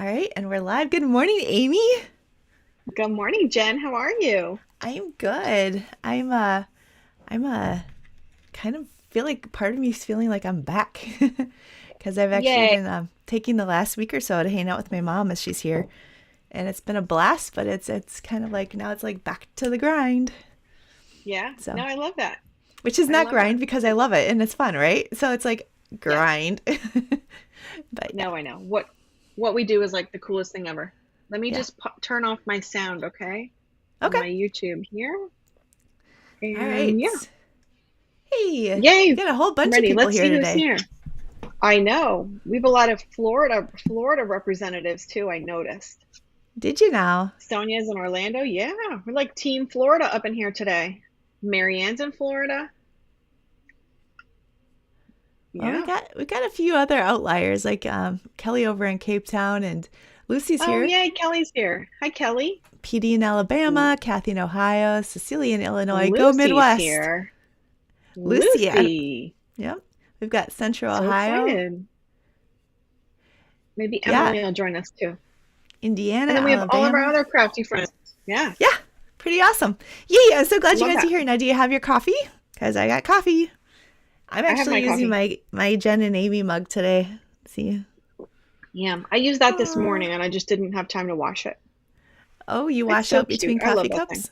All right, and we're live. Good morning, Amy. Good morning, Jen. How are you? I'm good. I'm kind of feel like part of me is feeling like I'm back because I've actually Yay. been taking the last week or so to hang out with my mom as she's here, and it's been a blast. But it's kind of like now it's like back to the grind. Yeah. No, So, I love that. which is I not love that. grind because I love it and it's fun, right? So it's like Yes. grind. But yeah, No, I know. What we do is like the coolest thing ever. Let me yeah. just turn off my sound, okay? On Okay. my YouTube here. All And yeah. right. Hey, we Yay. got a whole I'm bunch of ready. people Let's here see who's today. here. I know. We have a lot of Florida representatives too, I noticed. Did you now? Sonia's in Orlando. Yeah. We're like Team Florida up in here today. Marianne's in Florida. Well, we Yeah. got we got a few other outliers like Kelly over in Cape Town and Lucy's Oh, here. yay. Kelly's here. Hi, Kelly. PD in Alabama, Kathy in Ohio, Cecilia in Illinois. Go Lucy's Midwest. here. Lucy, Lucy. yep. We've got Central So Ohio. excited. Maybe Yeah, Emily will join us too. Indiana, And then we have all of our Alabama. other crafty friends. Yeah, Yeah, pretty awesome. Yay, I'm so glad you love guys are that. here. Now, do you have your coffee? Because I got coffee. I'm I have actually my using coffee. my Jen and Amy mug today. See? Yeah, I used that this Oh, morning and I just didn't have time to wash it. oh, you It's wash so out cute. between I coffee love that thing. cups?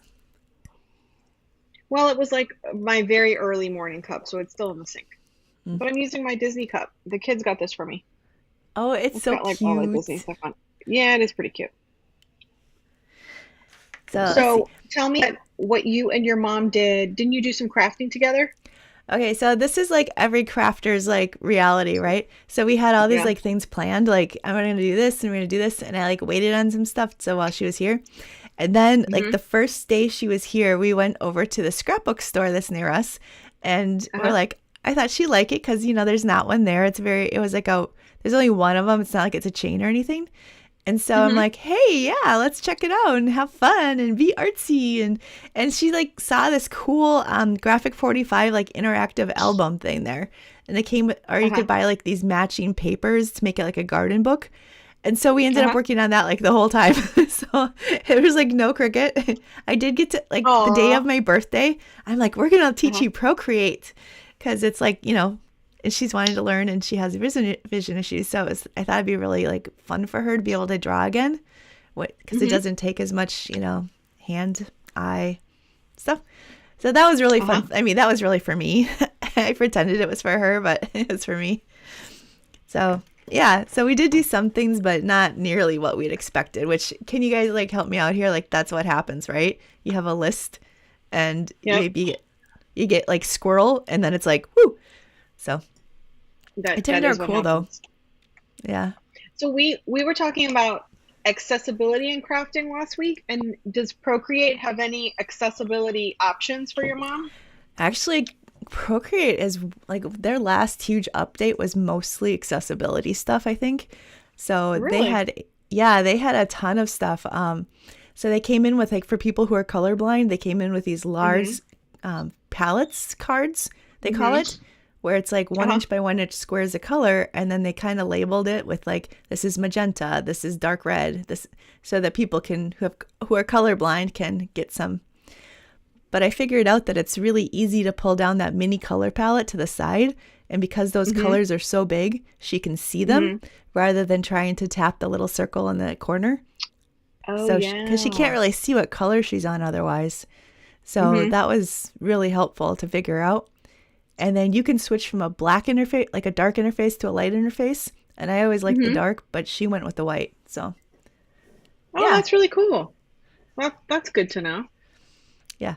Well, it was like my very early morning cup, so it's still in the sink. Mm. But I'm using my Disney cup. The kids got this for me. Oh, it's It's so got like all the Disney cute. stuff on it. Yeah, it is pretty cute. So let's see. So tell me what you and your mom did. Didn't you do some crafting together? Okay, so this is like every crafter's like reality, right? So we had all these Yeah. like things planned, like I'm gonna do this and we're gonna do this, and I like waited on some stuff so while she was here. And then like Mm-hmm. the first day she was here, we went over to the scrapbook store that's near us, and we're Uh-huh. like, I thought she'd like it because there's not one there. It was like there's only one of them. It's not like it's a chain or anything. And so I'm Mm-hmm. like, hey, yeah, let's check it out and have fun and be artsy. And she like saw this cool graphic 45 like interactive album thing there. And it came or you Uh-huh. could buy like these matching papers to make it like a garden book. And so we ended up Uh-huh. working on that like the whole time. So it was like no cricket. I did get to like the day of Aw. my birthday, I'm like, we're gonna teach Uh-huh. you Procreate because it's like, and she's wanting to learn and she has vision issues. So I thought it'd be really like fun for her to be able to draw again. Because it Mm-hmm. doesn't take as much, hand, eye stuff. So that was really Uh-huh. fun. I mean, that was really for me. I pretended it was for her, but it was for me. So yeah, so we did do some things, but not nearly what we'd expected. Which can you guys like help me out here? Like that's what happens, right? You have a list, and Yep. maybe you get like squirrel, and then it's like whoo. So it That turned is out what cool though. happens. Yeah. So we were talking about accessibility in crafting last week, and does Procreate have any accessibility options for your mom? Actually, Procreate is like their last huge update was mostly accessibility stuff, I think. So Really? they had a ton of stuff. So they came in with like for people who are colorblind, they came in with these Mm-hmm. large palettes cards, they call Mm-hmm. it, where it's like one Uh-huh. inch by 1 inch squares of color, and then they kind of labeled it with like this is magenta, this is dark red, this so that people can who are colorblind can get some, but I figured out that it's really easy to pull down that mini color palette to the side. And because those Mm-hmm. colors are so big, she can see them Mm-hmm. rather than trying to tap the little circle in the corner. Oh So, because she can't yeah. really see what color she's on otherwise. So, Mm-hmm. that was really helpful to figure out. And then you can switch from a black interface, like a dark interface, to a light interface. And I always liked the Mm-hmm. dark, but she went with the white. So, Oh, yeah, that's really cool. That's good to know. yeah.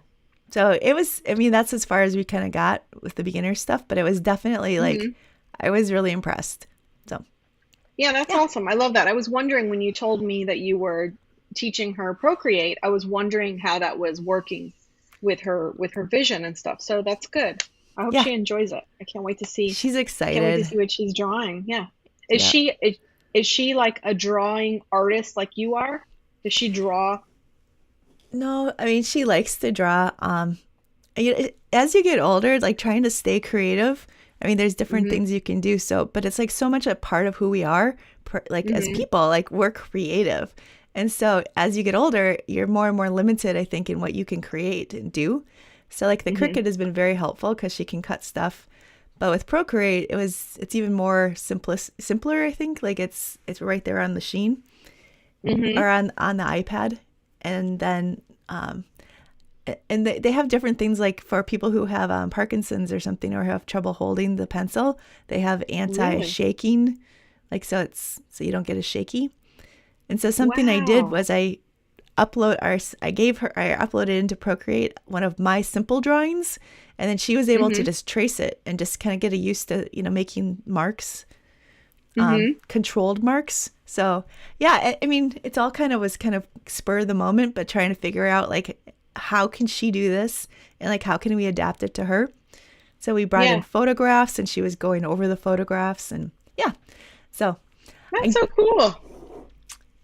So it was, I mean, that's as far as we kind of got with the beginner stuff, but it was definitely like, Mm-hmm. I was really impressed. So, Yeah, that's yeah, awesome. I love that. I was wondering when you told me that you were teaching her Procreate, I was wondering how that was working with her vision and stuff. So that's good. I hope yeah, she enjoys it. I can't wait to see. she's Can't wait to excited. see what she's drawing. Yeah. Is Yeah. she is she like a drawing artist like you are? Does she draw? No, I mean, she likes to draw. As you get older, like trying to stay creative, I mean, there's different Hmm. things you can do. So, but it's like so much a part of who we are, like as Hmm. people, like we're creative. And so as you get older, you're more and more limited, I think, in what you can create and do. So like the Hmm. Cricut has been very helpful because she can cut stuff. But with Procreate, it's even more simpler, I think. Like it's right there on the Sheen Hmm. or on the iPad. And then and they have different things like for people who have Parkinson's or something or have trouble holding the pencil, they have Really? anti-shaking, like so you don't get as shaky. And so something I did Wow. was I uploaded into Procreate one of my simple drawings, and then she was able to Hmm. just trace it and just kind of get used to making marks, Hmm. controlled marks. So yeah, I mean, it's all kind of spur of the moment, but trying to figure out like how can she do this and like how can we adapt it to her. So we brought in Yeah, photographs, and she was going over the photographs, and yeah. So that's I so cool.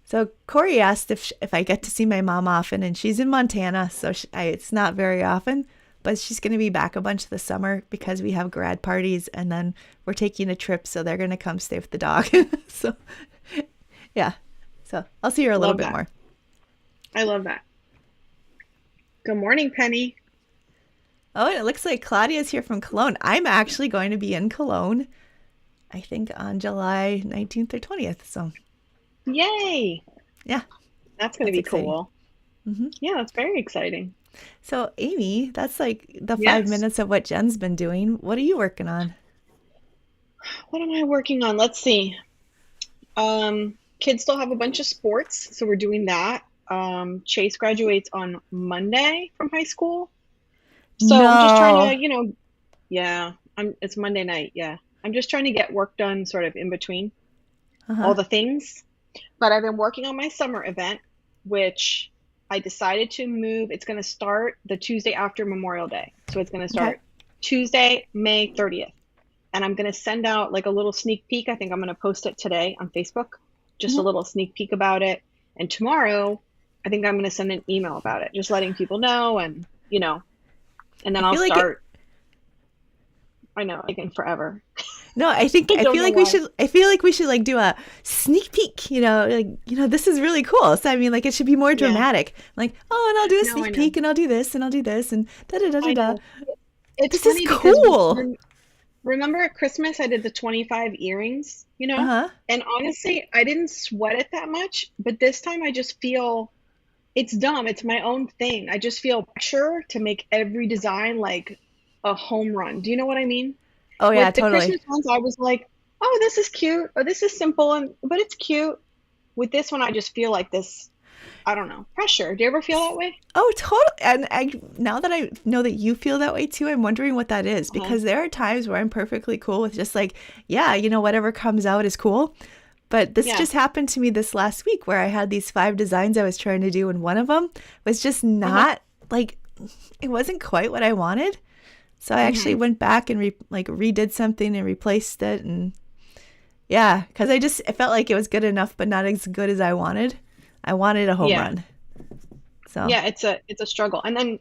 so Corey asked if I get to see my mom often, and she's in Montana, so it's not very often. But she's going to be back a bunch this summer because we have grad parties, and then we're taking a trip, so they're going to come stay with the dog. So yeah, so I'll see her a little Love bit that. more. I love that. Good morning, Penny. Oh, and it looks like Claudia's here from Cologne. I'm actually going to be in Cologne, I think on July 19th or 20th. So Yay! yeah, That's going to that's be exciting. cool. Yeah, that's very exciting. So Amy, that's like the five Yes. minutes of what Jen's been doing. What are you working on? What am I working on? Let's see. Kids still have a bunch of sports, so we're doing that. Chase graduates on Monday from high school. So I'm just trying to, No. yeah, it's Monday night, yeah. I'm just trying to get work done sort of in between Uh-huh. all the things. But I've been working on my summer event, which I decided to move. It's going to start the Tuesday after Memorial Day. So it's going to Okay. start Tuesday, May 30th. And I'm going to send out like a little sneak peek. I think I'm going to post it today on Facebook, just a Mhm. little sneak peek about it. And tomorrow, I think I'm going to send an email about it, just letting people know and I then I'll feel like it, start. I know, taking forever. no, I I don't feel know like we why. should I feel like we should like do a sneak peek, like this is really cool. So I mean like it should be more Yeah. dramatic. Like, oh, and I'll do a No, I sneak know. peek and I'll do this and I'll do this and da da da da I da. know. It's This is funny because cool. remember at Christmas I did the 25 earrings, Uh-huh. And honestly, I didn't sweat it that much, but this time I just feel it's dumb. It's my own thing. I just feel pressure to make every design like a home run. Do you know what I mean? Oh yeah, With the totally. Christmas ones, I was like, "Oh, this is cute," or "This is simple," and but it's cute. With this one, I just feel like this, I don't know, pressure. Do you ever feel that way? Oh, totally. And now that I know that you feel that way too, I'm wondering what that is Uh-huh. because there are times where I'm perfectly cool with just like, yeah, whatever comes out is cool. But this Yeah. just happened to me this last week where I had these five designs I was trying to do, and one of them was just Uh-huh. not like it wasn't quite what I wanted. So I actually Hmm. went back and redid something and replaced it, and yeah, because I felt like it was good enough, but not as good as I wanted. I wanted a home Yeah. run. So Yeah, it's a struggle. And then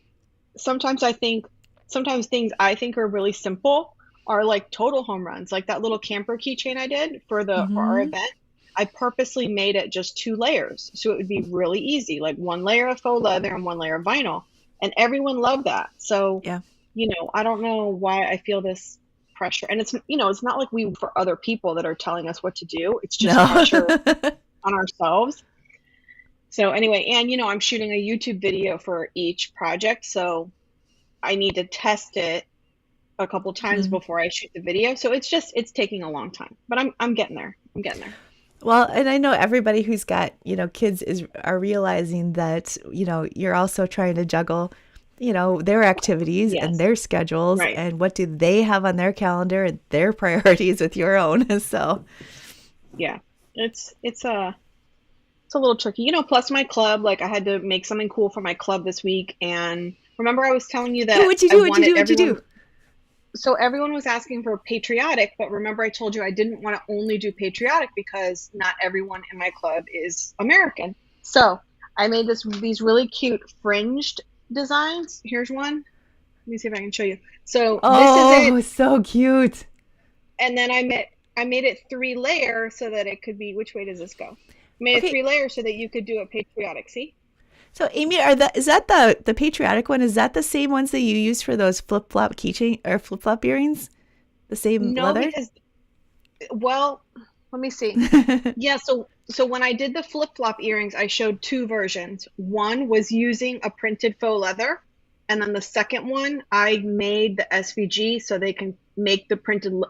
sometimes I think sometimes things I think are really simple are like total home runs. Like that little camper keychain I did for our hmm event. I purposely made it just two layers so it would be really easy, like one layer of faux leather and one layer of vinyl. And everyone loved that. So, yeah. I don't know why I feel this pressure. And it's not like we for other people that are telling us what to do. It's just No. pressure on ourselves. So anyway, and I'm shooting a YouTube video for each project, so I need to test it a couple times Mhm. before I shoot the video. So it's taking a long time, but I'm getting there. I'm getting there. Well, and I know everybody who's got, kids are realizing that, you're also trying to juggle, their activities and Yes, their schedules right. and what do they have on their calendar and their priorities with your own. So, Yeah. It's a little tricky. Plus my club, like I had to make something cool for my club this week and remember I was telling you oh, that what'd you I do? What'd you wanted do? What'd you everyone. do? So everyone was asking for patriotic, but remember I told you I didn't want to only do patriotic because not everyone in my club is American. So I made these really cute fringed designs. Here's one. Let me see if I can show you. So this is it. Oh, so cute. and then I made it 3 layer so that it could be, which way does this go? Made it Okay, 3 layers so that you could do it patriotic. See? so Amy, is that the patriotic one? Is that the same ones that you use for those flip flop keychain or flip flop earrings? The same No, leather? because, well, let me see. Yeah, so when I did the flip-flop earrings, I showed two versions. One was using a printed faux leather, and then the second one I made the SVG so they can make the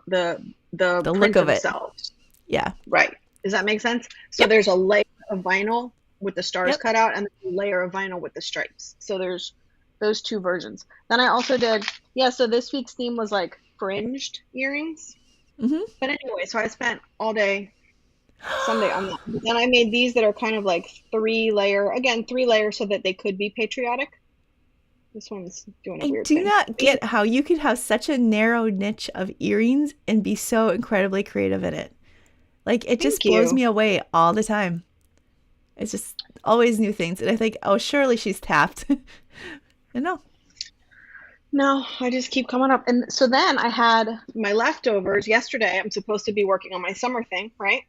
the The look print of it. themselves. Yeah. Right. Does that make sense? So Yep. there's a layer of vinyl with the stars Yep. cut out and then a layer of vinyl with the stripes. So there's those two versions. Then I also did, yeah, so this week's theme was like fringed earrings. Mm-hmm. But anyway, so I spent all day Sunday on that. But then I made these that are kind of like 3 layer, again, 3 layer so that they could be patriotic. This one's doing a I weird do thing. not get how you could have such a narrow niche of earrings and be so incredibly creative in it. Like, it Thank just blows you. me away all the time. It's just always new things. And I think, oh, surely she's tapped. And no. No, I just keep coming up. And so then I had my leftovers yesterday. I'm supposed to be working on my summer thing, right?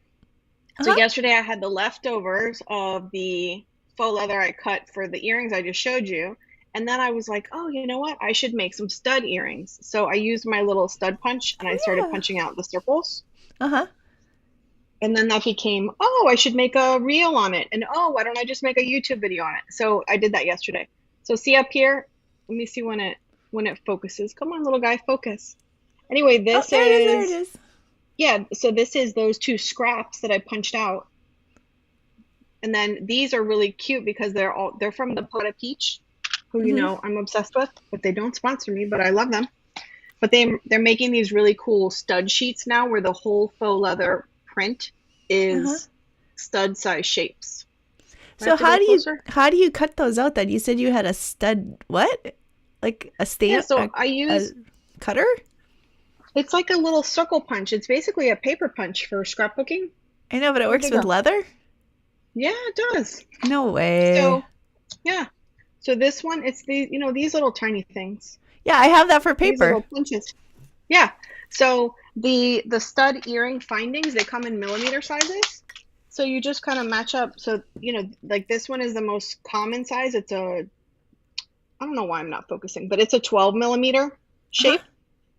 So Uh-huh. yesterday I had the leftovers of the faux leather I cut for the earrings I just showed you. And then I was like, oh, you know what? I should make some stud earrings. So I used my little stud punch and I Oh, started yeah. punching out the circles. Uh-huh. And then that became, oh, I should make a reel on it. And oh, why don't I just make a YouTube video on it? So I did that yesterday. So see up here, let me see when it focuses. Come on, little guy, focus. Anyway, Oh, this there it is. There it is, is. yeah, so this is those two scraps that I punched out. And then these are really cute because they're from the Pot of Peach, who you Mm-hmm. know I'm obsessed with, but they don't sponsor me, but I love them. But they're making these really cool stud sheets now where the whole faux leather print Uh-huh. is stud size shapes. I So have to go closer. how do you cut those out then? You said you had a stud what? Like a Yeah, stamp so I a use cutter? it's like a little circle punch. It's basically a paper punch for scrapbooking. I know, but it Where'd works they with go? leather? Yeah, it does. No way. So yeah. So this one, it's these little tiny things. Yeah, I have that for These paper. little punches. Yeah. So the stud earring findings, they come in millimeter sizes. So you just kind of match up. So, like this one is the most common size. I don't know why I'm not focusing, but it's a 12 millimeter Uh-huh. shape.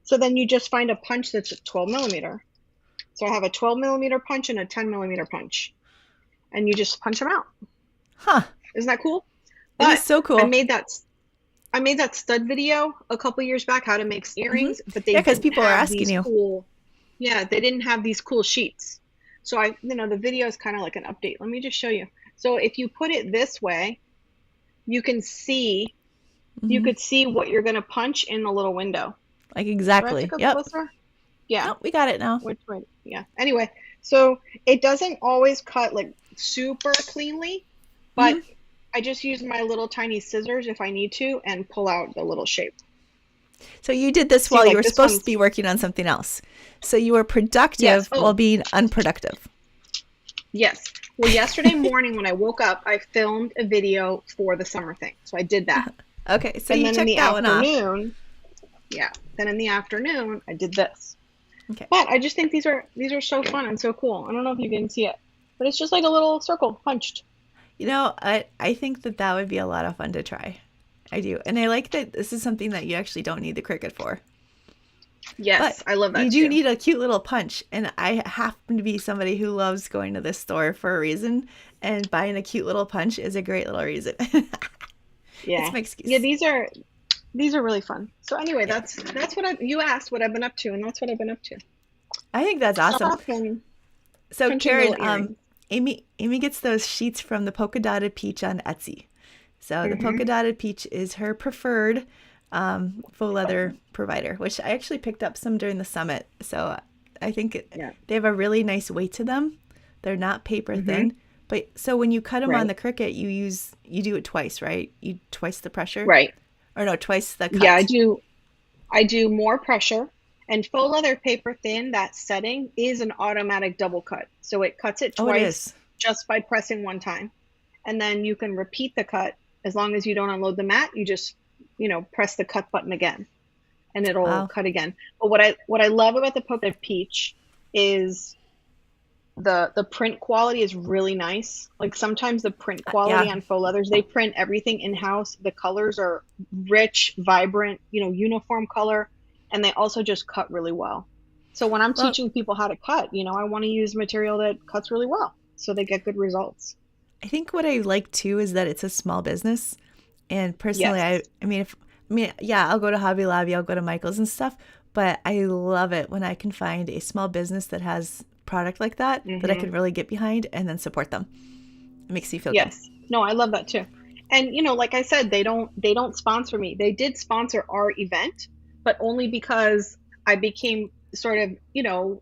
So then you just find a punch that's a 12 millimeter. So I have a 12 millimeter punch and a 10 millimeter punch. And you just punch them out. Huh. Isn't that cool? It is But so I cool. made that I made that stud video a couple years back, how to make Hmm. earrings, but they Yeah, because didn't people are have asking these you. cool, yeah, they didn't have these cool sheets. So the video is kind of like an update. Let me just show you. So if you put it this way, you can see, you Hmm. could see what you're going to punch in the little window. Like Do I have to exactly. go Yep. closer? Yeah. Nope, we got it now. Which way? Yeah. Anyway, so it doesn't always cut like super cleanly, but Hmm. I just use my little tiny scissors if I need to and pull out the little shape. So you did this See, while you like were this supposed to one's, be working on something else. So you were yes. productive while Oh, being unproductive. yes. Well, yesterday morning when I woke up, I filmed a video for the summer thing. So I did that. Okay, so And you then in checked the that one off. afternoon, yeah, then in the afternoon, I did this. Okay. But I just think these are so fun and so cool. I don't know if you can see it, but it's just like a little circle punched. I think that that would be a lot of fun to try. I do. And I like that this is something that you actually don't need the Cricut for. But Yes, I love you that do too. need a cute little punch. And I happen to be somebody who loves going to this store for a reason. And buying a cute little punch is a great little reason. It's Yeah. my Yeah, excuse. these are really fun. So anyway, Yeah. that's what you asked what I've been up to, and that's what I've been up to. I think that's So awesome. I've been So punching Karen, little earrings. Amy gets those sheets from the polka dotted peach on Etsy. So the polka Hmm. dotted peach is her preferred faux leather provider, which I actually picked up some during the summit. So I think Yeah. they have a really nice weight to them. They're not paper Hmm. thin, but so when you cut them on Right. the Cricut, you do it twice, right? You twice the pressure, Right. or no, twice the Yeah, I cut. do. I do more pressure. And faux leather paper thin, that setting is an automatic double cut. So it cuts it Oh, it twice is. just by pressing one time. And then you can repeat the cut as long as you don't unload the mat. You just, press the cut button again. and it'll Wow. cut again. But what I love about the Poke Peach is the print quality is really nice. Like sometimes the print quality Yeah. on faux leathers, they print everything in-house. The colors are rich, vibrant, uniform color, and they also just cut really well. So when I'm Well, teaching people how to cut, I want to use material that cuts really well so they get good results. I think what I like too is that it's a small business. And personally, Yes. yeah, I'll go to Hobby Lobby, I'll go to Michael's and stuff, but I love it when I can find a small business that has product like that I Hmm. can really get behind and then support them. It makes me feel good. Yes. No, I love that too. And like I said, they don't sponsor me. They did sponsor our event, but only because I became sort of,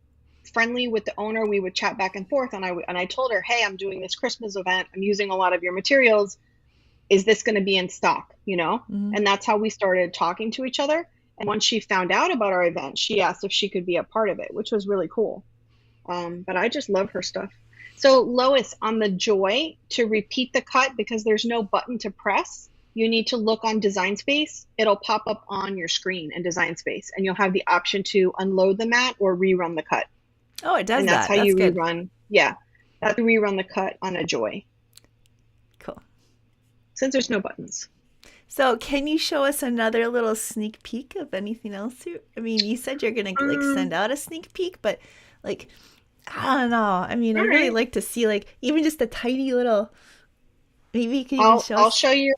friendly with the owner. We would chat back and forth, and I told her, "Hey, I'm doing this Christmas event. I'm using a lot of your materials. Is this going to be in stock?" Hmm. And that's how we started talking to each other. And once she found out about our event, she asked if she could be a part of it, which was really cool. But I just love her stuff. So Lois, on the Joy, to repeat the cut, because there's no button to press, you need to look on Design Space. It'll pop up on your screen in Design Space, and you'll have the option to unload the mat or rerun the cut. Oh, it does And that's that. how That's you good. rerun. Yeah, that's how you rerun the cut on a Joy, Cool. since there's no buttons. So, can you show us another little sneak peek of anything else? You said you're gonna like Um, send out a sneak peek, but like, I don't know. I all really right. like to see like even just a tiny little. Maybe you could even I'll show I'll us. show you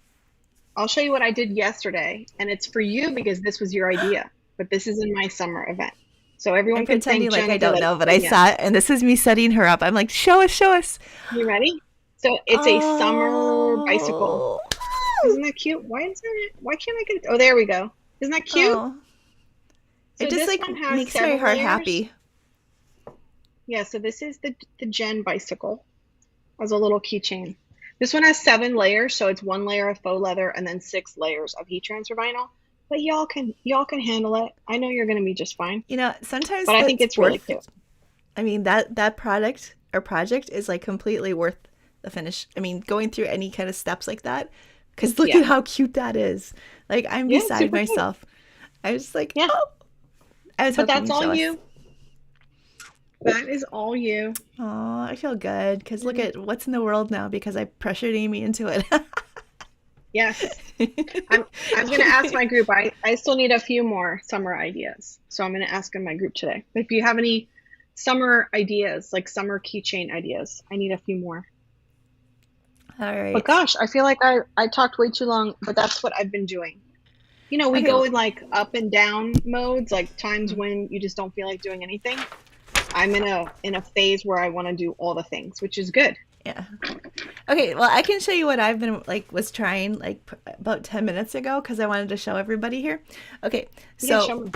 I'll show you what I did yesterday, and it's for you because this was your idea. But this is in my summer event. So I'm everyone can pretending thank like I Jenna for don't letting know, but me I bring it. saw it, and this is me setting her up. I'm like, show us, show us. You ready? So it's a summer bicycle. Oh, Isn't that cute? Why can't I get it? Oh, there we go. Isn't that cute? oh! It So just this like one has makes my seven heart layers. happy. Yeah, so this is the Jen bicycle as a little keychain. This one has 7 layers, so it's 1 layer of faux leather and then 6 layers of heat transfer vinyl. But y'all can handle it. I know you're gonna be just fine. Sometimes But I think that's it's really worth. cute. That product or project is like completely worth the finish. Going through any kind of steps like that, because look Yeah. at how cute that is. Like I'm Yeah, it's beside super cute. myself. I was like, Yeah. oh, I was But hoping that's you'd all show us. you. That is all you. Oh, I feel good because look Mm, at what's in the world now because I pressured Amy into it. yes. I'm gonna ask my group. I still need a few more summer ideas. So I'm gonna ask in my group today. If you have any summer ideas, like summer keychain ideas, I need a few more. All But right. gosh, I feel like I talked way too long, but that's what I've been doing. We Okay. go in like up and down modes, like times Mhm. when you just don't feel like doing anything. I'm in a phase where I want to do all the things, which is good. Yeah. Okay, well, I can show you what I've been like was trying like about 10 minutes ago because I wanted to show everybody here. Okay. Yeah, So, show me.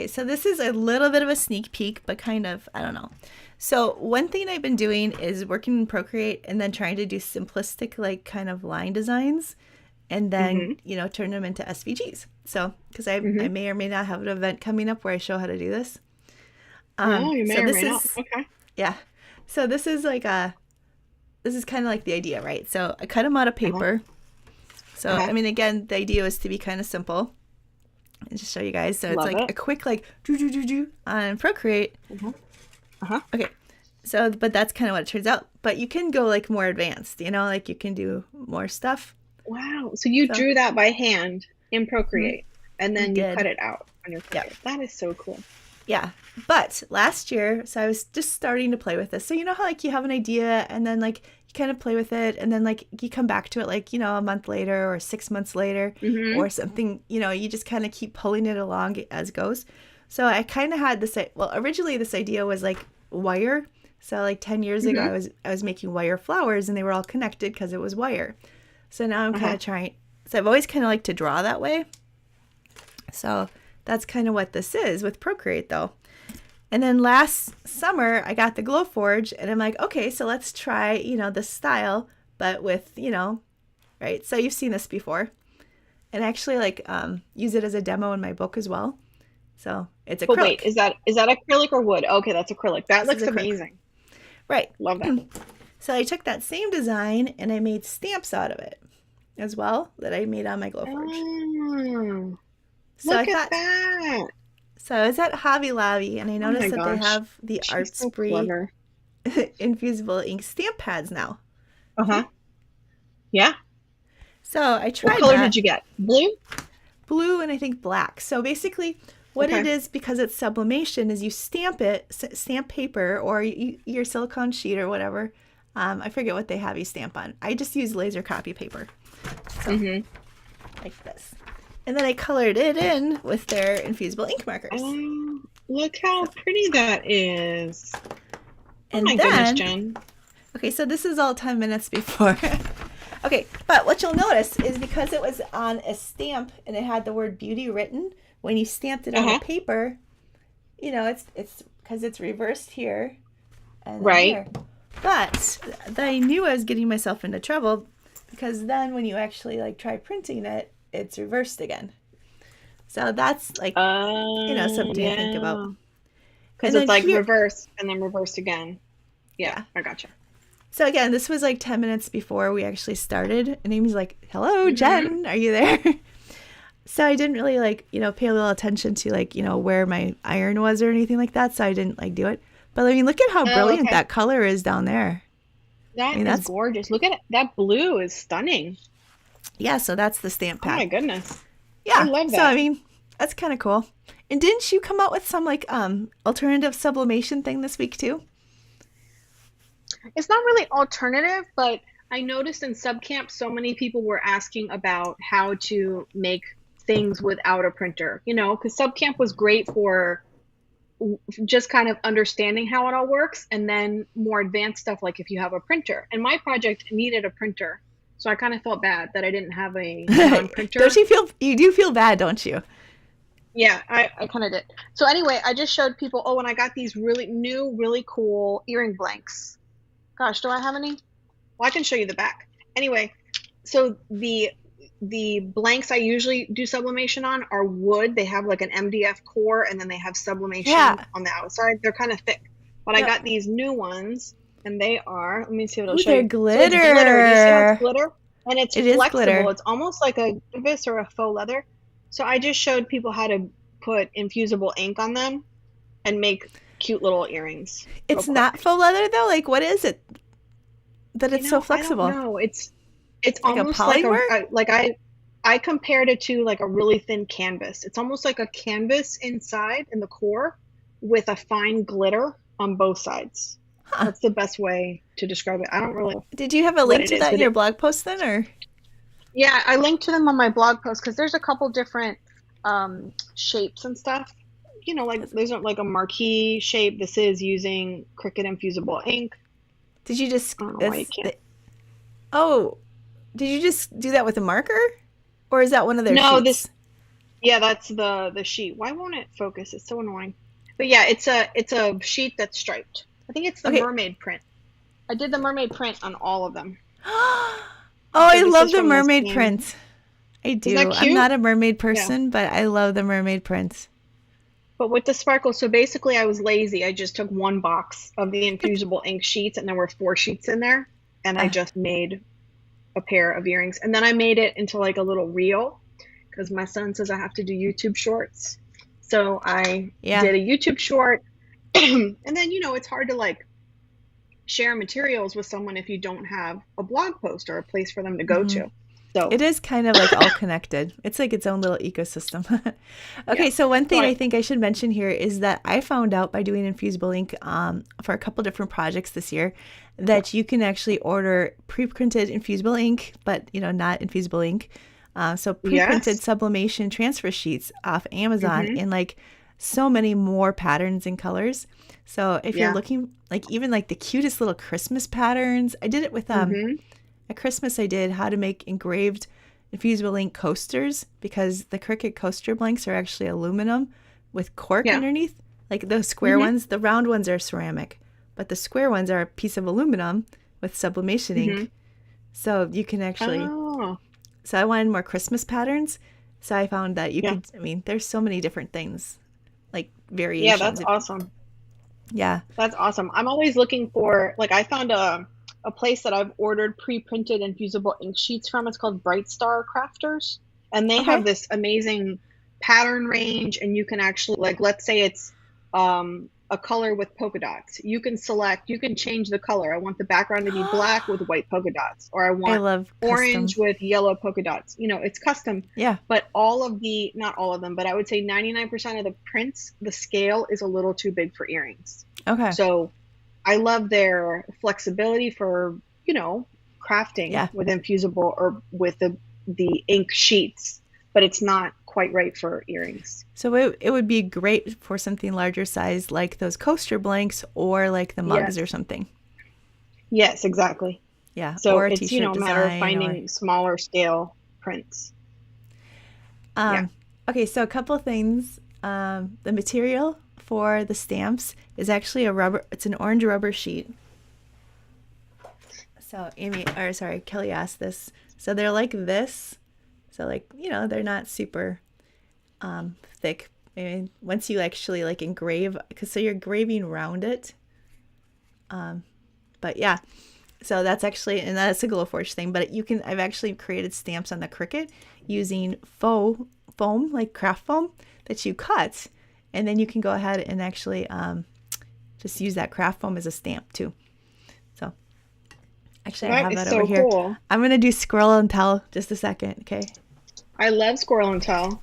so this is a little bit of a sneak peek, but kind of, I don't know. So, one thing I've been doing is working in Procreate and then trying to do simplistic like kind of line designs and then, Mm-hmm. turn them into SVGs. So, cuz I Mm-hmm. may or may not have an event coming up where I show how to do this. No, you So may or this may not. is Okay. yeah. So this is kind of like the idea, right? So I cut them out of Uh-huh. paper. So, Uh-huh. again, the idea was to be kind of simple and just show you guys. So it's Love like it. a quick, like, do, do, do, do on Procreate. Uh-huh. Uh-huh. Okay. So, but that's kind of what it turns out. But you can go like more advanced, like you can do more stuff. Wow. So you So, drew that by hand in mhm, Procreate and I then you cut did. it out on your Yep. printer. That is so cool. Yeah. But last year, so I was just starting to play with this. So, you know how like you have an idea and then like you kind of play with it and then like you come back to it like, a month later or 6 months later Mm-hmm. or something, you just kind of keep pulling it along as goes. So I kind of had this, well, originally this idea was like wire. So like 10 years ago, Mm-hmm. I was making wire flowers and they were all connected because it was wire. So now I'm kind Uh-huh. of trying, so I've always kind of liked to draw that way. So that's kind of what this is with Procreate though. And then last summer, I got the Glowforge, and I'm like, okay, so let's try, this style, but with, right? So you've seen this before, and actually, like, use it as a demo in my book as well. So it's But wait, acrylic. is that acrylic or wood? Okay, that's acrylic. That This is looks acrylic, amazing. right? Love that. So I took that same design and I made stamps out of it as well that I made on my Glowforge. Oh, So I Look at thought, that. so I was at Hobby Lobby and I Oh my noticed that they gosh. have the She's Art so Spree clever. infusible ink stamp pads now. Uh-huh. See? Yeah. So I What tried color did that. you get? Blue? Blue and I think black. So basically, what it Okay. is, because it's sublimation, is you stamp it, stamp paper or your silicone sheet or whatever. I forget what they have you stamp on. I just use laser copy paper. So, Mm-hmm. like this. And then I colored it in with their infusible ink markers. Oh, look So, how pretty that is. Oh and my goodness, then, Jen. okay, so this is all 10 minutes before. Okay, but what you'll notice is because it was on a stamp and it had the word beauty written, when you stamped it on the Uh-huh. paper, it's because it's reversed here and then Right. here. But I knew I was getting myself into trouble because then when you actually like try printing it, it's reversed again. So that's like, something to think about. Yeah. Because And it's then like here, reverse and then reverse again. Yeah, yeah. I gotcha. So again, this was like 10 minutes before we actually started. And Amy's like, hello, Mm-hmm. Jen, are you there? So I didn't really like, pay a little attention to like, where my iron was or anything like that. So I didn't like do it. But I mean, look at how Oh, brilliant okay. that color is down there. I That mean, is that's, gorgeous. Look at it. That blue is stunning. yeah, so that's the stamp Oh my pad. goodness. I Yeah. love So, I that. mean, that's kind of cool. And didn't you come out with some like, alternative sublimation thing this week too? It's not really alternative, but I noticed in subcamp so many people were asking about how to make things without a printer, because subcamp was great for just kind of understanding how it all works and then more advanced stuff like if you have a printer. And my project needed a printer. So I kind of felt bad that I didn't have a Don't non-printer. you do feel bad, don't you? Yeah, I kind of did. So anyway, I just showed people, oh, and I got these really new, really cool earring blanks. Gosh, do I have any? Well, I can show you the back. Anyway, so the blanks I usually do sublimation on are wood. They have like an MDF core and then they have sublimation Yeah. on the outside. They're kind of thick. But I Yep. got these new ones and they are, let me see what I'll Ooh, show they're you. So it's glitter. Do you see how it's glitter. glitter? And it's It is flexible. glitter. It's almost like a canvas or a faux leather. So I just showed people how to put infusible ink on them and make cute little earrings real It's not quick. faux leather though. Like, what is it that it's so I don't flexible? know. It's Like a almost like polymer? I compared it to like a really thin canvas. It's almost like a canvas inside in the core with a fine glitter on both sides. Huh. That's the best way to describe it. I don't really know Did you have a what link it to is, that in but your blog post then, or? yeah, I linked to them on my blog post because there's a couple different shapes and stuff. Like there's like a marquee shape. This is using Cricut infusible ink. Did you just I don't know why you it's can't. oh, did you just do that with a marker? Or is that one of their No, this sheets? Yeah, that's the sheet. Why won't it focus? It's so annoying. But yeah, it's a sheet that's striped. I think it's the Okay. mermaid print. I did the mermaid print on all of them. Oh, So I this love is the from the mermaid same. print. I Isn't that do. I'm cute? not a mermaid Yeah. person, but I love the mermaid print. But with the sparkle, so basically I was lazy. I just took one box of the infusible ink sheets and there were four sheets in there. And I Uh, just made a pair of earrings. And then I made it into like a little reel because my son says I have to do YouTube shorts. So I yeah. did a YouTube short. And then, it's hard to like share materials with someone if you don't have a blog post or a place for them to go hmm to. So, It is kind of like all connected. It's like its own little ecosystem. yeah. Okay, so one So thing I think I should mention here is that I found out by doing infusible ink for a couple different projects this year that you can actually order pre-printed infusible ink, but not infusible ink. So pre-printed yes. sublimation transfer sheets off Amazon Mm-hmm. in like so many more patterns and colors. So if you're Yeah. looking like even like the cutest little Christmas patterns, I did it with Mm-hmm. at Christmas, I did how to make engraved infusible ink coasters because the Cricut coaster blanks are actually aluminum with cork Yeah. underneath. Like those square Mm-hmm. ones, the round ones are ceramic, but the square ones are a piece of aluminum with sublimation Mm-hmm. ink. So you can actually, Oh, so I wanted more Christmas patterns. So I found that you yeah. could, I mean, there's so many different things, like Yeah, that's variations. awesome. Yeah. That's awesome. I'm always looking for, like, I found a place that I've ordered pre-printed infusible ink sheets from. It's called Bright Star Crafters, and they have Okay. this amazing pattern range, and you can actually, like, let's say it's a color with polka dots. You can change the color. I want the background to be black with white polka dots, or I I want love orange custom. with yellow polka dots. It's custom. Yeah. But not all of them, but I would say 99% of the prints, the scale is a little too big for earrings. Okay. So I love their flexibility for, crafting Yeah. with infusible or with the ink sheets, but it's not quite right for earrings. So it would be great for something larger size, like those coaster blanks or like the mugs or Yes. something. Yes, exactly. Yeah. So Or a it's, t-shirt a matter of design or finding smaller scale prints. Yeah. um okay, so a couple things. The material for the stamps is actually it's an orange rubber sheet. So Kelly asked this. So they're like this. So like, they're not super thick. I mean, once you actually like engrave, so you're engraving around it. But yeah, so that's actually, and that's a Glowforge thing. But I've actually created stamps on the Cricut using faux foam, like craft foam that you cut, and then you can go ahead and actually just use that craft foam as a stamp too. So actually, I have that over here. Cool. I'm gonna do squirrel-and-tell just a second, okay? I love squirrel-and-tell.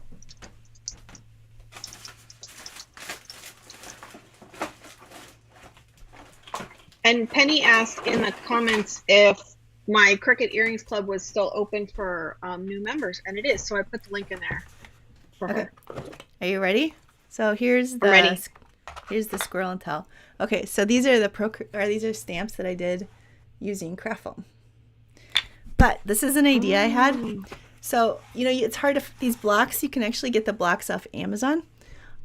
And Penny asked in the comments if my Cricut Earrings Club was still open for new members, and it is. So I put the link in there for her. Are you ready? So here's the squirrel-and-tell. Okay, so these are these are stamps that I did using craft foam. But this is an idea I had. So, it's hard to, these blocks, you can actually get the blocks off Amazon.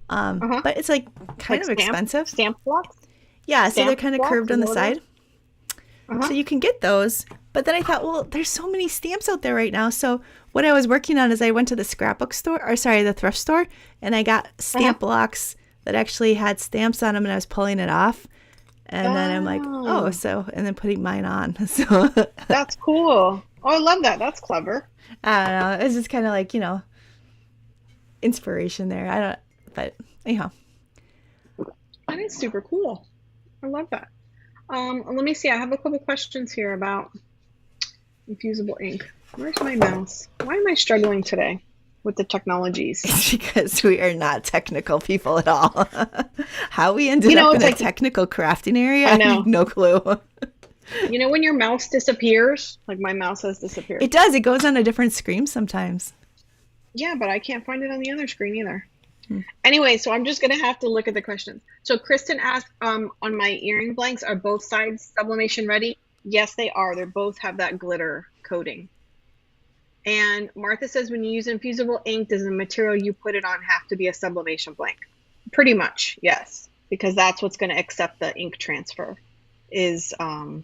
But it's like kind of expensive. Stamp blocks? Yeah, so they're kind of curved on the side. Uh-huh. So you can get those. But then I thought, well, there's so many stamps out there right now. So what I was working on is I went to the the thrift store, and I got stamp blocks that actually had stamps on them, and I was pulling it off. And then I'm like, and then putting mine on. So that's cool. Oh, I love that. That's clever. I don't know. It's just kind of like, inspiration there. But anyhow. That is super cool. I love that. Let me see. I have a couple questions here about infusible ink. Where's my mouse? Why am I struggling today with the technologies? It's because we are not technical people at all. How we ended up in a technical crafting area, I have no clue. When your mouse disappears, like my mouse has disappeared. It does. It goes on a different screen sometimes. Yeah, but I can't find it on the other screen either. Anyway, so I'm just going to have to look at the questions. So Kristen asked, on my earring blanks, are both sides sublimation ready? Yes, they are. They both have that glitter coating. And Martha says, when you use infusible ink, does the material you put it on have to be a sublimation blank? Pretty much, yes, because that's what's going to accept the ink transfer is, so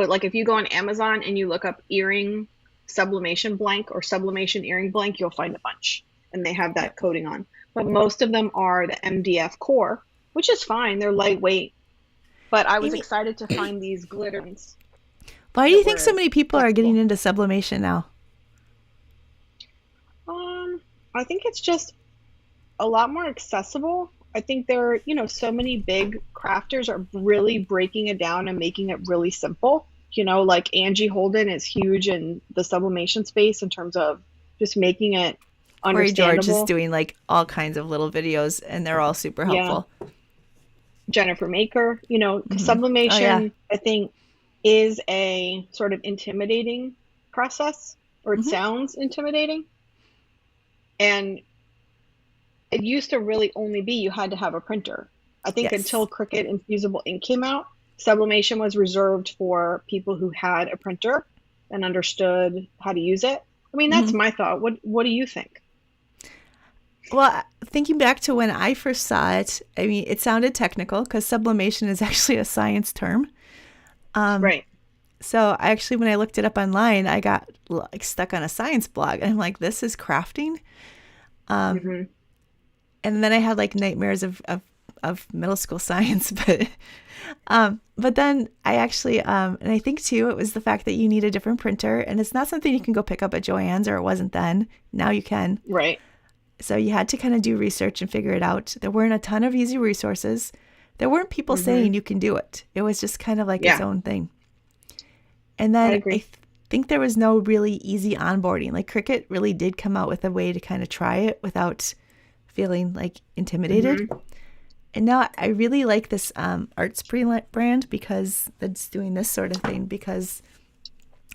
like if you go on Amazon and you look up earring sublimation blank or sublimation earring blank, you'll find a bunch. And they have that coating on. But most of them are the MDF core, which is fine. They're lightweight. But I was excited to find these glitters. Why do you think so many people are getting into sublimation now? I think it's just a lot more accessible. I think there are, so many big crafters are really breaking it down and making it really simple. Like Angie Holden is huge in the sublimation space in terms of just making it understandable. Corey George is doing like all kinds of little videos, and they're all super helpful. Yeah. Jennifer Maker, sublimation, I think, is a sort of intimidating process, or it sounds intimidating. And it used to really only be you had to have a printer. I think until Cricut Infusible Ink came out, sublimation was reserved for people who had a printer and understood how to use it. I mean, that's my thought. What do you think? Well, thinking back to when I first saw it, I mean, it sounded technical because sublimation is actually a science term. Right. So when I looked it up online, I got like stuck on a science blog, and I'm like, this is crafting. And then I had like nightmares of of middle school science, but then I actually, and I think too, it was the fact that you need a different printer, and it's not something you can go pick up at Joann's, or it wasn't then. Now you can. Right. So you had to kind of do research and figure it out. There weren't a ton of easy resources. There weren't people saying you can do it. It was just kind of like its own thing. And then I think there was no really easy onboarding. Like Cricut really did come out with a way to kind of try it without feeling like intimidated. And now I really like this Artspree brand because that's doing this sort of thing, because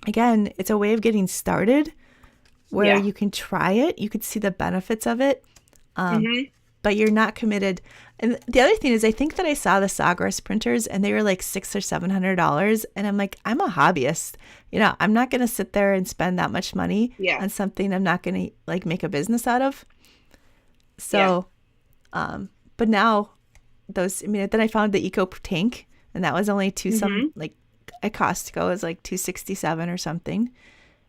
again, it's a way of getting started where you can try it, you could see the benefits of it, but you're not committed. And the other thing is, I think that I saw the Sawgrass printers and they were like $600 or $700, and I'm like, I'm a hobbyist, I'm not going to sit there and spend that much money on something I'm not going to like make a business out of. So, but now then I found the Eco Tank, and that was only like at Costco, it was like $267 or something.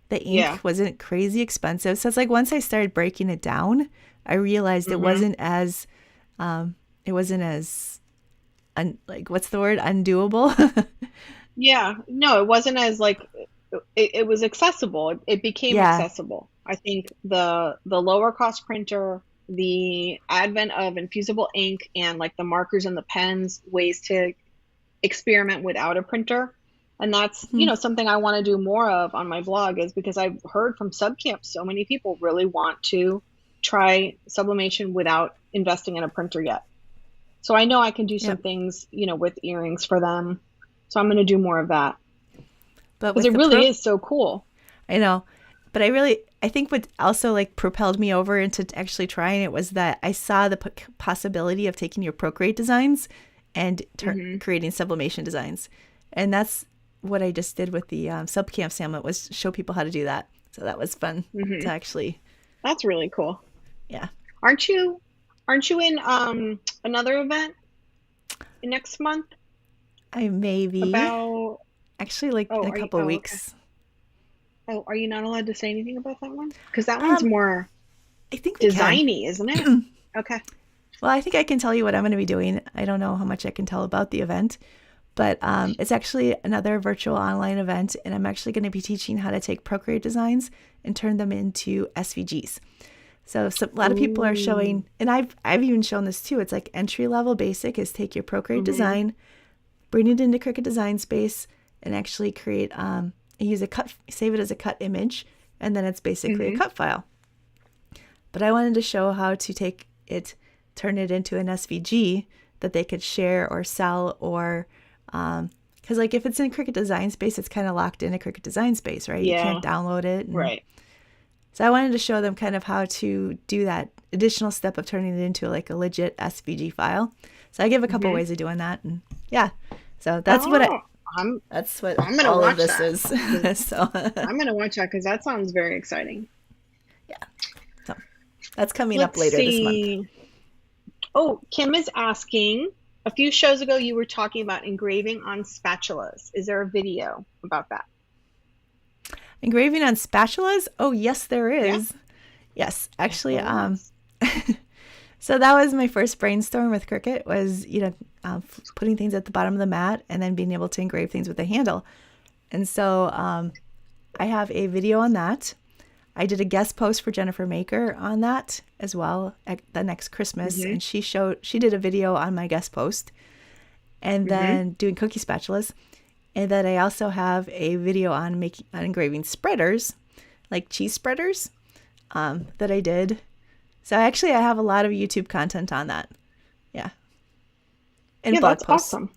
The ink wasn't crazy expensive. So it's like once I started breaking it down, I realized it wasn't as, like, what's the word? Undoable. Yeah. No, it wasn't as like, it was accessible. It became accessible. I think the lower cost printer, the advent of infusible ink, and like the markers and the pens, ways to experiment without a printer. And that's, something I want to do more of on my blog, is because I've heard from subcamp so many people really want to try sublimation without investing in a printer yet. So I know I can do some things, with earrings for them. So I'm going to do more of that. Because it really is so cool. I know. But I think what also like propelled me over into actually trying it was that I saw the possibility of taking your Procreate designs and creating sublimation designs. And that's what I just did with the subcamp Samlet, was show people how to do that. So that was fun to actually. That's really cool. Yeah. Aren't you in another event next month? I may be. About actually like in a couple of weeks. Okay. Oh, are you not allowed to say anything about that one? Because that one's more, I think, designy, isn't it? Okay. Well, I think I can tell you what I'm going to be doing. I don't know how much I can tell about the event, but it's actually another virtual online event, and I'm actually going to be teaching how to take Procreate designs and turn them into SVGs. So a lot of people are showing, and I've even shown this too. It's like entry level basic is take your Procreate design, bring it into Cricut Design Space, and actually create use save it as a cut image, and then it's basically a cut file. But I wanted to show how to take it, turn it into an SVG that they could share or sell, or because like if it's in Cricut Design Space, it's kind of locked in a Cricut Design Space, right? You can't download it. Right. So I wanted to show them kind of how to do that additional step of turning it into like a legit SVG file. So I give a couple ways of doing that, and so that's what I'm gonna all watch of this that. Is. So I'm gonna watch that because that sounds very exciting. Yeah. So that's coming up later this month. Oh, Kim is asking, a few shows ago you were talking about engraving on spatulas. Is there a video about that? Engraving on spatulas? Oh, yes, there is. Yeah. Yes, actually, so that was my first brainstorm with Cricut, was, putting things at the bottom of the mat and then being able to engrave things with a handle. And so I have a video on that. I did a guest post for Jennifer Maker on that as well at the next Christmas. And she did a video on my guest post, and then doing cookie spatulas. And then I also have a video on engraving spreaders, like cheese spreaders, that I did. So I have a lot of YouTube content on that. Yeah. And blog that's posts. Awesome.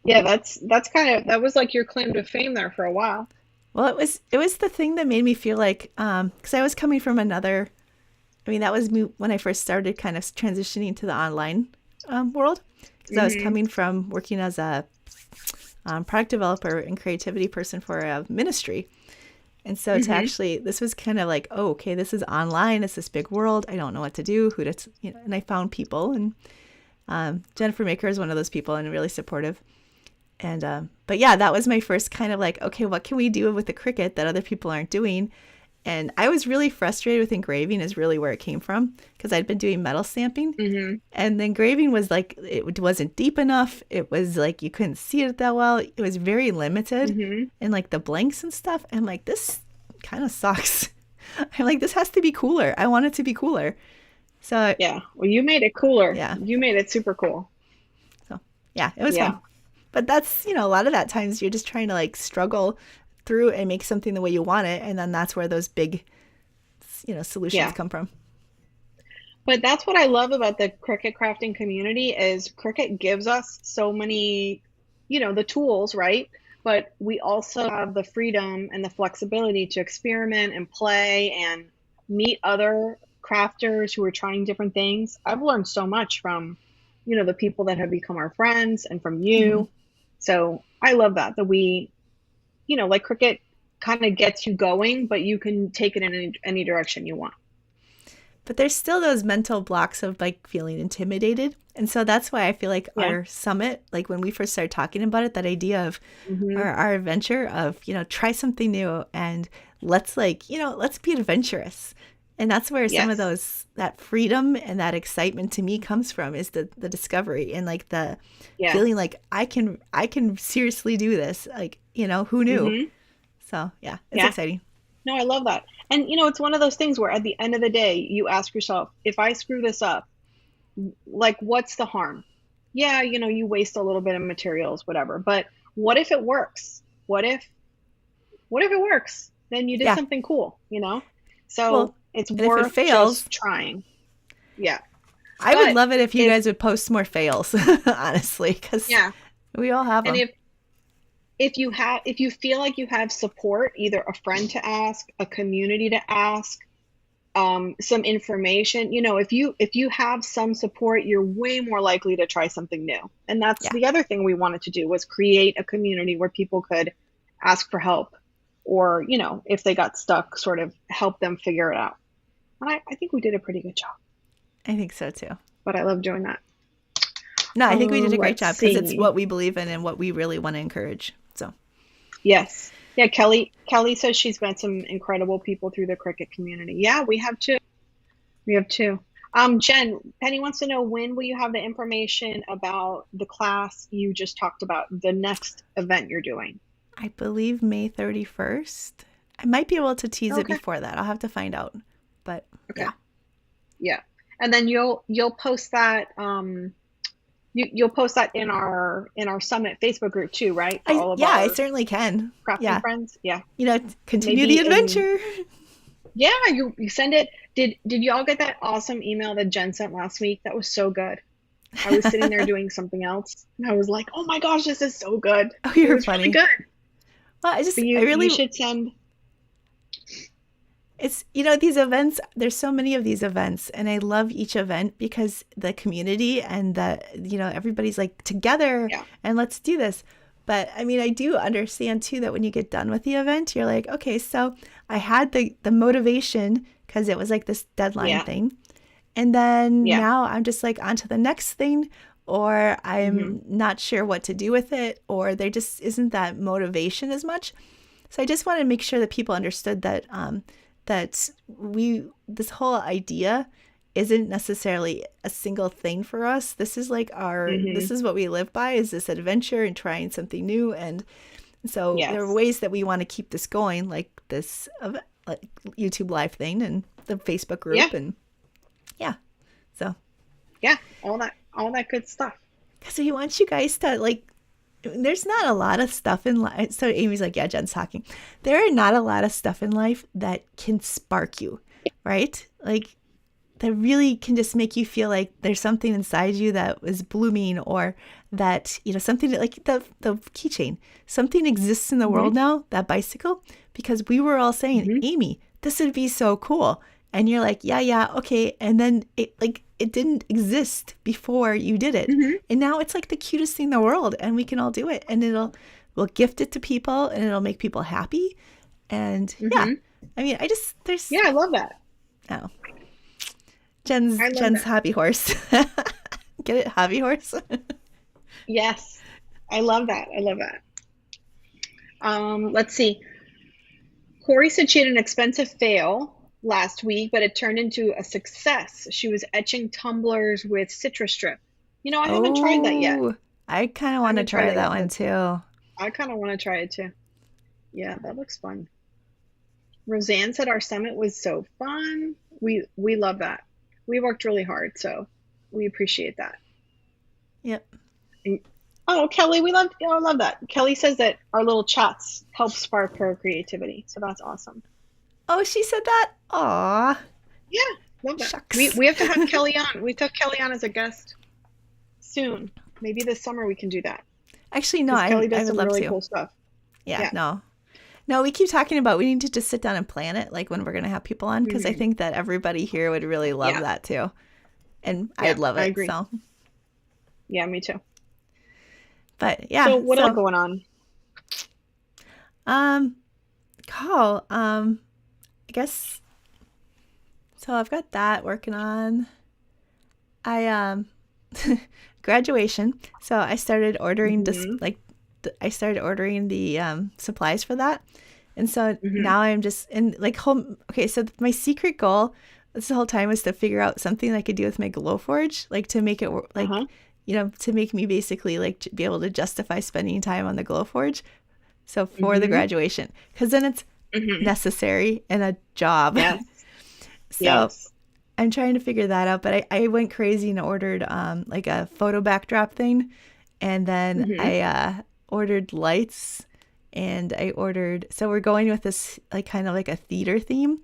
Yeah, that's that was like your claim to fame there for a while. Well, it was the thing that made me feel like, because I was coming from that was me when I first started kind of transitioning to the online world. Because I was coming from working as a product developer and creativity person for a ministry. And so to actually, this was kind of like, oh, okay, this is online. It's this big world. I don't know what to do, and I found people, and Jennifer Maker is one of those people and really supportive. And, but yeah, that was my first kind of like, okay, what can we do with the Cricut that other people aren't doing? And I was really frustrated with engraving is really where it came from because I'd been doing metal stamping. Mm-hmm. And the engraving was like, it wasn't deep enough. It was like, you couldn't see it that well. It was very limited Mm-hmm. and like the blanks and stuff. I'm like, this kind of sucks. I'm like, this has to be cooler. I want it to be cooler. So Yeah. Well, you made it cooler. yeah. You made it super cool. So yeah, it was Yeah. fun. But that's, a lot of that times you're just trying to like struggle through and make something the way you want it. And then that's where those big, solutions Yeah. come from. But that's what I love about the Cricut crafting community is Cricut gives us so many, the tools, right? But we also have the freedom and the flexibility to experiment and play and meet other crafters who are trying different things. I've learned so much from, the people that have become our friends and from Mm-hmm. you. So I love that we, like Cricut kind of gets you going, but you can take it in any direction you want. But there's still those mental blocks of like feeling intimidated. And so that's why I feel like Yeah. our summit, like when we first started talking about it, that idea of Hmm. our adventure of, try something new and let's let's be adventurous. And that's where some of Yes. that freedom and that excitement to me comes from is the discovery and like the feeling Yes. like I can seriously do this. Like, who knew? Hmm. So yeah, it's Yeah. exciting. No, I love that. And it's one of those things where at the end of the day, you ask yourself, if I screw this up, like what's the harm? Yeah, you waste a little bit of materials, whatever. But what if it works? What if it works? Then you did Yeah. something cool? So Well, it's and if it worth fails, just trying. Yeah. I would But love it if you if guys would post more fails, honestly, because yeah, we all have and them. if you feel like you have support, either a friend to ask, a community to ask, some information, if you have some support, you're way more likely to try something new. And that's Yeah. the other thing we wanted to do was create a community where people could ask for help or, if they got stuck, sort of help them figure it out. And I think we did a pretty good job, I think so too. but I love doing that. No, I think we did a great Let's job because it's see. what we believe in and what we really want to encourage. So, Yes. Yeah, Kelly says she's met some incredible people through the Cricut community. Yeah, we have two. We have two. Jen, Penny wants to know, when will you have the information about the class you just talked about, the next event you're doing? I believe May 31st. I might be able to tease it Okay. before that. I'll have to find out. But Okay. yeah. Yeah. And then you'll post that you'll post that in our Summit Facebook group too, right? For all of I our certainly can. crafting Yeah. friends. Yeah. Continue the Maybe in adventure. Yeah, you send it. Did y'all get that awesome email that Jen sent last week? That was so good. I was sitting there doing something else and I was like, "Oh my gosh, this is so good." Oh, It you're was really funny. good. Well, But I you really, should send. it's, these events, there's so many of these events, and I love each event because the community and everybody's like together Yeah. and let's do this. But I mean, I do understand too that when you get done with the event, you're like, okay, so I had the motivation because it was like this deadline Yeah. thing. And then Yeah. now I'm just like on to the next thing, or Hmm. I'm not sure what to do with it, or there just isn't that motivation as much. So I just want to make sure that people understood that that this whole idea isn't necessarily a single thing for us. This is like this Hmm. is what we live by, is this adventure and trying something new. And so there are Yes. ways that we want to keep this going, like this like YouTube live thing and the Facebook Yeah. group. And yeah, so Yeah. All that good stuff. because we want you guys to like, there's not a lot of stuff in life. So Amy's like, yeah, Jen's talking. There are not a lot of stuff in life that can spark you, right? Like that really can just make you feel like there's something inside you that was blooming, or that, something like the keychain, something exists in the Hmm. world now, that bicycle, because we were all saying, Hmm. Amy, this would be so cool. And you're like, yeah, okay. And then it didn't exist before you did it. Hmm. And now it's like the cutest thing in the world, and we can all do it, and we'll gift it to people, and it'll make people happy. And yeah, Hmm. I mean, there's, Yeah, I love that. oh, I love Jen's that. hobby horse. Get it? Hobby horse? Yes. I love that. I love that. Let's see. Corey said she had an expensive fail last week, but it turned into a success. She was etching tumblers with citrus strip. I haven't tried that yet. Oh, I kind of I want to haven't tried try that that yet, one but too. I kind of want to try it too. Yeah, that looks fun. Roseanne said our summit was so fun. We love that. We worked really hard, so we appreciate that. Yep. And, oh, Kelly, I love that. Kelly says that our little chats help spark her creativity, so that's awesome. Oh, she said that? Aw, Yeah, love that. We shucks. we have to have Kelly on. We took Kelly on as a guest soon. Maybe this summer we can do that Actually, no, because Kelly I does would some love really to. cool stuff. Yeah, Yeah. no. No, we keep talking about we need to just sit down and plan it, like when we're going to have people on, because I Hmm. think that everybody here would really love Yeah. that too. And I Yeah. would love I it. agree. So, Yeah, me too. but So yeah, what else so, going on? um, call, I guess, so I've got that working on. I, graduation. So I started ordering this, Hmm. like, I started ordering the supplies for that. And so Hmm. now I'm just in like home. Okay, so my secret goal this whole time was to figure out something I could do with my Glowforge, like to make it Uh-huh. like, to make me basically like be able to justify spending time on the Glowforge. So for the Hmm. graduation, because then it's Hmm. necessary and a job. Yes. So Yes. I'm trying to figure that out. But I went crazy and ordered like a photo backdrop thing, and then Hmm. I ordered lights, and I ordered. So we're going with this like kind of like a theater theme,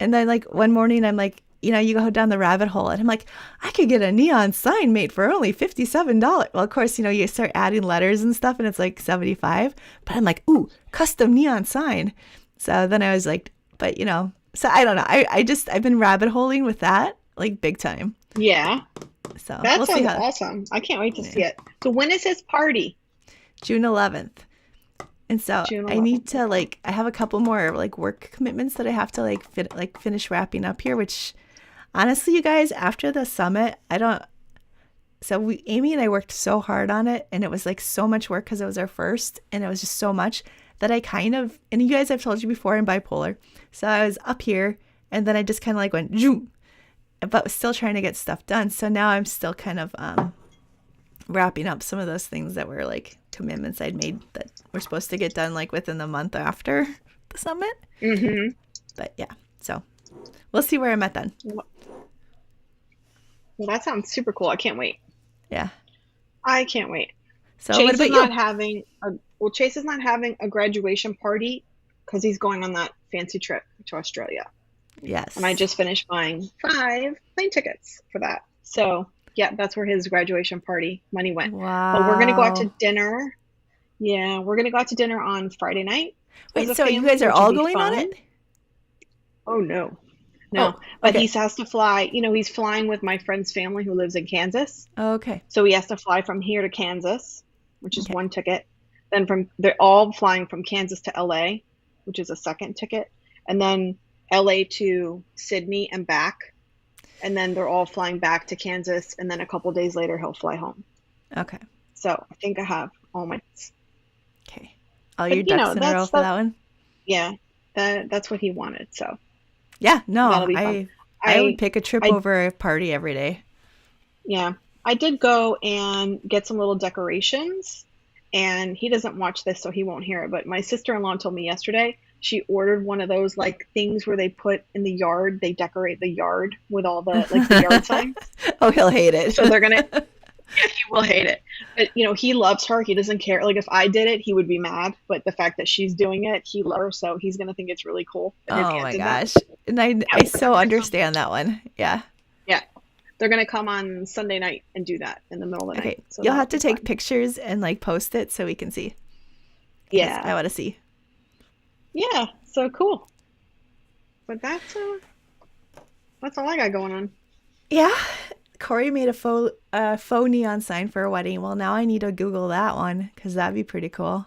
and then like one morning I'm like, you go down the rabbit hole, and I'm like, I could get a neon sign made for only $57. Well, of course, you start adding letters and stuff, and it's like 75. But I'm like, ooh, custom neon sign. So then I was like, but so I don't know. I've been rabbit holing with that like big time. Yeah. So That we'll see sounds how. awesome. I can't wait to see Yeah. it. So when is his party? June 11th. And so June I 11th. need to Okay. like I have a couple more like work commitments that I have to finish wrapping up here, which honestly, you guys, after the summit, I don't so we Amy and I worked so hard on it, and it was like so much work because it was our first, and it was just so much that I kind of, and you guys, I've told you before, I'm bipolar. So I was up here, and then I just kind of like went zoom, but was still trying to get stuff done. So now I'm still kind of wrapping up some of those things that were like commitments I'd made that were supposed to get done like within the month after the summit. Hmm. But yeah, so we'll see where I'm at then. Well, that sounds super cool. I can't wait. Yeah. I can't wait. So what about you? Chase is not having a graduation party because he's going on that fancy trip to Australia. And I Yes. just finished buying 5 plane tickets for that. So, yeah, that's where his graduation party money went. But we're going to go out Wow. to dinner. Yeah, we're going to go out to dinner on Friday night as Wait, a so you family, guys are which will all be going on fun. it? Oh, no. No. Oh, But he okay. has to fly. He's flying with my friend's family who lives in Kansas. Okay. So he has to fly from here to Kansas, which is Okay. one ticket. Then they're all flying from Kansas to LA, which is a second ticket. And then LA to Sydney and back. And then they're all flying back to Kansas. And then a couple days later, he'll fly home. Okay. So I think I have all my. Okay. All your But ducks in a row that's for that one? yeah, that's what he wanted. So Yeah, no. that'll be fun. I would I pick a trip I over a party every day. Yeah, I did go and get some little decorations, and he doesn't watch this, so he won't hear it. But my sister-in-law told me yesterday she ordered one of those like things where they put in the yard, they decorate the yard with all the like the yard signs. Oh, he'll hate So they're gonna, it. yeah, he will hate it. But he loves her. He doesn't care. Like if I did it, he would be mad. But the fact that she's doing it, he loves her, so he's gonna think it's really cool that his Oh aunt my did that. gosh. And I Yeah, so understand that one. Yeah. yeah. They're gonna come on Sunday night and do that in the middle of the night. Okay. So You'll that'll have to be take fun. pictures and like post it so we can see because I Yeah. want to see. Yeah. So cool. But that's all I got going on. Yeah. Corey made a faux neon sign for a wedding. Well, now I need to Google that one because that'd be pretty cool.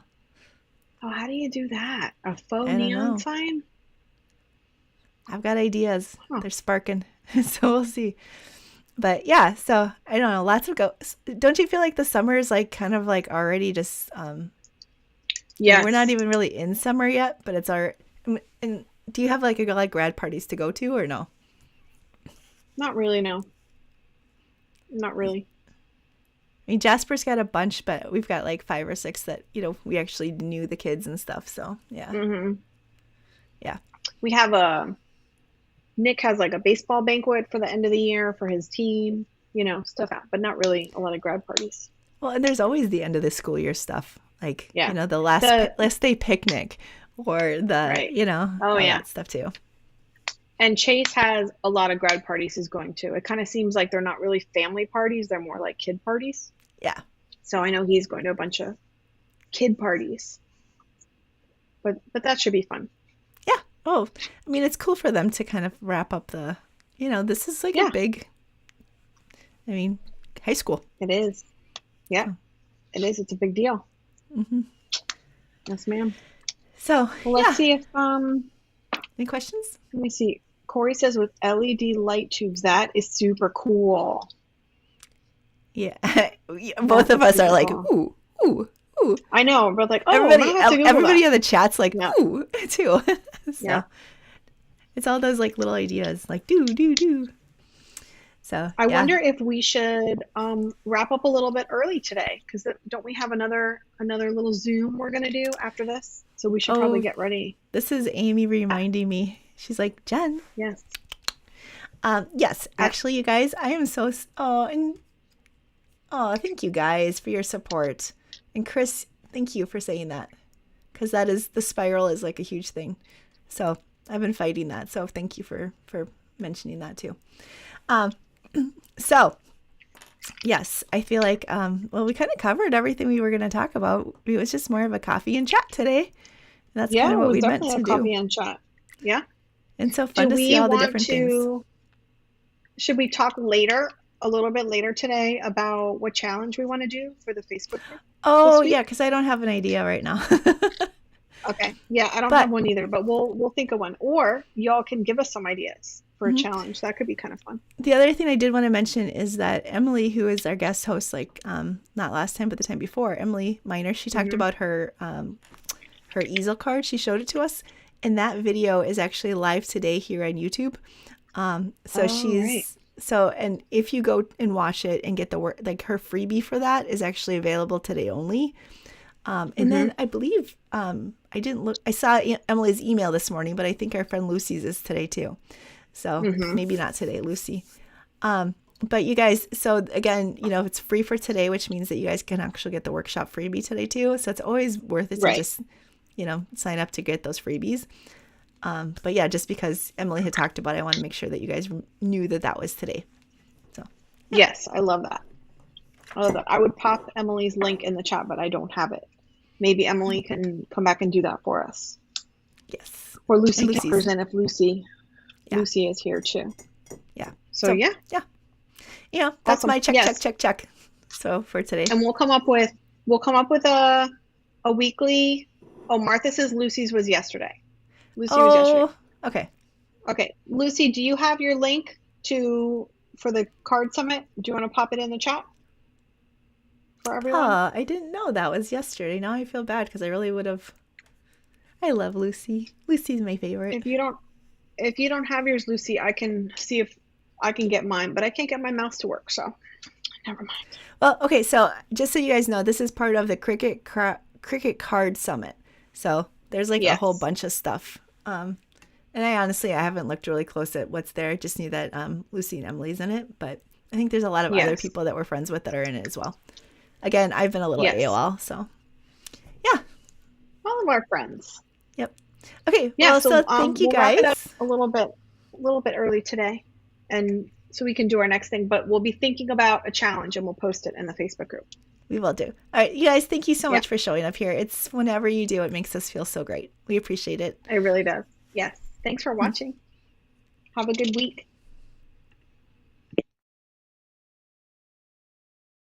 Oh, how do you do that? A faux I don't neon know. sign? I've got ideas. Huh. They're sparking. So we'll see. But yeah, so I don't know. Lots of go. Don't you feel like the summer is like kind of like already just we're not Yes. even really in summer yet, but And do you have like grad parties to go to or no? Not really, no. Not really. I mean, Jasper's got a bunch, but we've got like 5 or 6 that, we actually knew the kids and stuff. So, yeah. Hmm. Yeah. We have Nick has like a baseball banquet for the end of the year for his team, stuff out, but not really a lot of grad parties. Well, and there's always the end of the school year stuff, like, Yeah. the last day picnic or Right. Oh, all yeah. that stuff too. And Chase has a lot of grad parties he's going to. It kind of seems like they're not really family parties. They're more like kid parties. Yeah. So I know he's going to a bunch of kid parties. But that should be fun. Yeah. Oh, I mean, it's cool for them to kind of wrap up this is like Yeah. a big, high school. It is. Yeah. It is. It's a big deal. Mm-hmm. Yes, ma'am. So, Well, let's see if any questions? let me see. Corey says with LED light tubes, that is super cool. Yeah. Both of us super are like, cool. ooh. I know, but like, oh, I'm gonna have to Google Everybody that. in the chat's like, Yeah. ooh, too. So Yeah. it's all those like little ideas, like do. So I yeah. wonder if we should wrap up a little bit early today, because don't we have another little Zoom we're gonna do after this? So we should probably get ready. This is Amy reminding me. She's like, Jen. Yes. Yes, actually, you guys, I am so. Thank you guys for your support, and Chris, thank you for saying that, because the spiral is like a huge thing. So I've been fighting that. So thank you for mentioning that too. So yes, I feel like we kind of covered everything we were going to talk about. It was just more of a coffee and chat today. That's kind of what we meant to do. Coffee and chat. Yeah. And so fun to see all the different things. Should we talk a little bit later today about what challenge we want to do for the Facebook group? Oh, yeah, because I don't have an idea right now. Okay. Yeah, I don't have one either, but we'll think of one. Or y'all can give us some ideas for a challenge. That could be kind of fun. The other thing I did want to mention is that Emily, who is our guest host, not last time, but the time before, Emily Miner, she talked about her easel card. She showed it to us. And that video is actually live today here on YouTube. And if you go and watch it and get the work, like her freebie for that is actually available today only. And then I believe, I didn't look, I saw Emily's email this morning, but I think our friend Lucy's is today too. So maybe not today, Lucy. But you guys, so again, it's free for today, which means that you guys can actually get the workshop freebie today too. So it's always worth it to just, sign up to get those freebies. But yeah, just because Emily had talked about it, I want to make sure that you guys knew that was today. So yeah. Yes, I love that. I would pop Emily's link in the chat, but I don't have it. Maybe Emily can come back and do that for us. Yes. Or Lucy can present if Lucy is here too. Yeah. So yeah. Yeah. That's awesome. My check. So for today. And we'll come up with a weekly. Oh, Martha says Lucy's was yesterday. Lucy was yesterday. Okay. Okay. Lucy, do you have your link for the card summit? Do you want to pop it in the chat for everyone? I didn't know that was yesterday. Now I feel bad because I really would have. I love Lucy. Lucy's my favorite. If you don't have yours, Lucy, I can see if I can get mine, but I can't get my mouse to work, so never mind. Well, okay, so just so you guys know, this is part of the Cricket Card Summit. So there's a whole bunch of stuff. And I haven't looked really close at what's there. I just knew that Lucy and Emily's in it, but I think there's a lot of other people that we're friends with that are in it as well. Again, I've been a little AOL, so yeah. All of our friends. Yep. Okay. Yeah. Well, so thank you guys. Wrap it up a little bit early today, and so we can do our next thing. But we'll be thinking about a challenge, and we'll post it in the Facebook group. We will do. All right, you guys, thank you so much for showing up here. It's whenever you do, it makes us feel so great. We appreciate it. It really does. Yes. Thanks for watching. Have a good week.